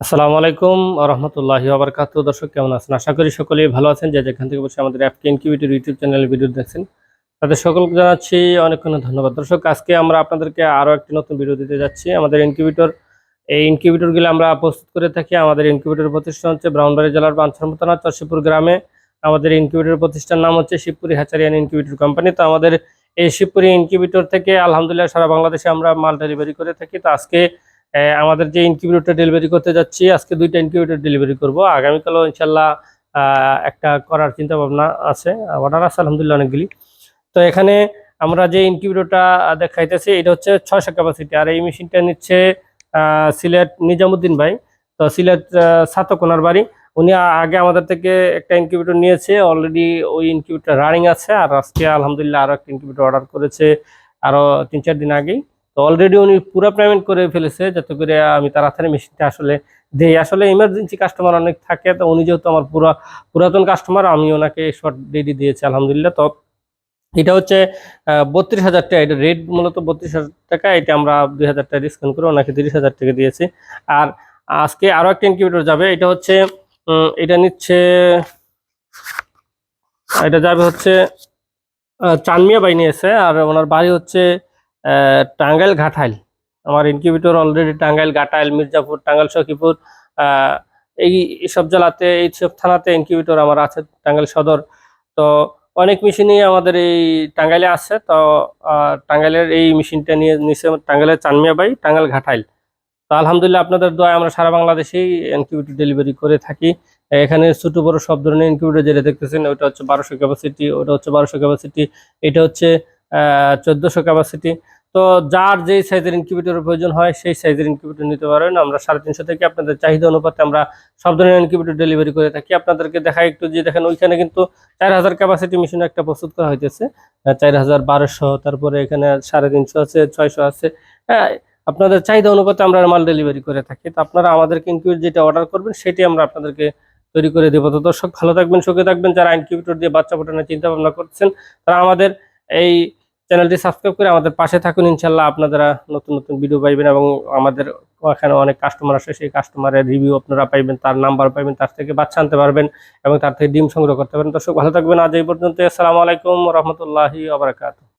আসসালামু আলাইকুম রহমতুল্লাহি ওয়া দর্শক কেমন আছেন? আশা করি সকলেই ভালো আছেন। যে যেখান থেকে বসে আমাদের অ্যাপকে ইনকিউবেটর ইউটিউব চ্যানেলে ভিডিও দেখছেন তাদের সকলকে জানাচ্ছি অনেক অনেক ধন্যবাদ। দর্শক, আজকে আমরা আপনাদেরকে আরও একটি নতুন ভিডিও দিতে যাচ্ছি। আমাদের এই ইনকিউবেটরগুলো আমরা প্রস্তুত করে থাকি। আমাদের ইনকিউবেটর প্রতিষ্ঠান হচ্ছে ব্রাহ্মণবাড়িয়া জেলার বাঞ্ছারাম থানা চরশিপুর গ্রামে। আমাদের ইনকিউবেটর প্রতিষ্ঠান নাম হচ্ছে Shivpuri hatchery and incubator company. তো আমাদের এই শিবপুরি ইনকিউবেটর থেকে আলহামদুলিল্লাহ সারা বাংলাদেশে আমরা মাল ডেলিভারি করে থাকি। তো আজকে আমাদের যে ইনকিউবেটরটা ডেলিভারি করতে যাচ্ছি, আজকে দুইটা ইনকিউবেটর ডেলিভারি করব। আগামীকালও ইনশাল্লাহ একটা করার চিন্তা ভাবনা আছে, অর্ডার আছে আলহামদুলিল্লাহ অনেকগুলি। তো এখানে আমরা যে ইনকিউবেটরটা দেখাইতেছি এটা হচ্ছে 600 ক্যাপাসিটি, আর এই মেশিনটা নিচ্ছে সিলেট নিজামুদ্দিন ভাই। তো সিলেট সাতকোনার বাড়ি। উনি আগে আমাদের থেকে একটা ইনকিউবেটর নিয়েছে, অলরেডি ওই ইনকিউবেটর রানিং আছে। আর আজকে আলহামদুলিল্লাহ আরো একটা ইনকিউবেটর অর্ডার করেছে আরো 3-4 দিন আগেই। তো অলরেডি উনি পুরো পেমেন্ট করে ফেলেছে, যাতে করে আমি তাড়াতাড়ি মেশিনটা আসলে দেই। আসলে ইমার্জেন্সি কাস্টমার অনেক থাকে, তো উনি যেহেতু আমার পুরাতন কাস্টমার, আমি ওনাকে শর্ট ডেটই দিয়েছি আলহামদুলিল্লাহ। তো এটা হচ্ছে 32,000 টাকা, এটা রেট মূলত 32,000 টাকা। এটা আমরা 2,000 টাকা ডিসকাউন্ট করে ওনাকে 30,000 টাকা দিয়েছি। আর আজকে আরো একটা ইনকিউবেটর যাবে, এটা হচ্ছে এটা নিচ্ছে, এটা যাবে হচ্ছে চানমিয়া বাই নিয়েছে। আর ওনার বাড়ি হচ্ছে টাঙ্গাইল ঘাটাইল। আমার ইনকিউবেটর অলরেডি টাঙ্গাইল ঘাটাইল মির্জাপুর টাঙ্গাইল সখীপুর আহ, এইসব জেলাতে এইসব থানাতে ইনকিউবেটর আমার আছে, টাঙ্গাইল সদর। তো অনেক মেশিনই আমাদের এই টাঙ্গাইলে আছে। তো টাঙ্গাইলের এই মেশিনটা নিয়ে নিচে টাঙ্গাইলের চানমিয়া বাই টাঙ্গাইল ঘাটাইল। তো আলহামদুলিল্লাহ আপনাদের দোয়ায় আমরা সারা বাংলাদেশেই ইনকিউবেটর ডেলিভারি করে থাকি। এখানে ছোট বড় সব ধরনের ইনকিউবেটর যেটা দেখতেছেন, ওটা হচ্ছে 1200 ক্যাপাসিটি, ওটা হচ্ছে 1200 ক্যাপাসিটি, এটা হচ্ছে 1400 ক্যাপাসিটি। তো যার যেই সাইজের ইনকিউবেটরের প্রয়োজন হয় সেই সাইজের ইনকিউবেটর নিতে পারেন। আমরা 350 থেকে আপনাদের চাহিদা অনুপাতে আমরা সব ধরনের ইনকিউবেটর ডেলিভারি করে থাকি। আপনাদেরকে দেখাই একটু, যে দেখেন ওইখানে কিন্তু 4000 ক্যাপাসিটি মেশিন একটা প্রস্তুত করা হইতেছে, 4000, 1200, তারপরে এখানে 350 আছে, 600 আছে। হ্যাঁ, আপনাদের চাহিদা অনুপাতে আমরা মাল ডেলিভারি করে থাকি। তো আপনারা আমাদেরকে ইনকিউবেটর যেটা অর্ডার করবেন সেটি আমরা আপনাদেরকে তৈরি করে দেবো। তো দর্শক, ভালো থাকবেন, সুখে থাকবেন। যারা ইনকিউবেটর দিয়ে বাচ্চা ফোটানোর চিন্তা ভাবনা করছেন তারা আমাদের এই চ্যানেলটি সাবস্ক্রাইব করে আমাদের পাশে থাকুন। ইনশাল্লাহ আপনারা নতুন নতুন ভিডিও পাইবেন, এবং আমাদের এখানে অনেক কাস্টমার আসে, সেই কাস্টমারের রিভিউ আপনারা পাইবেন, তার নাম্বার পাইবেন, তার থেকে বাচ্চা আনতে পারবেন এবং তার থেকে ডিম সংগ্রহ করতে পারবেন। দর্শক, ভালো থাকবেন। আজ এই পর্যন্ত। আসসালামু আলাইকুম রহমতুল্লাহি ওয়া বারাকাতুহু।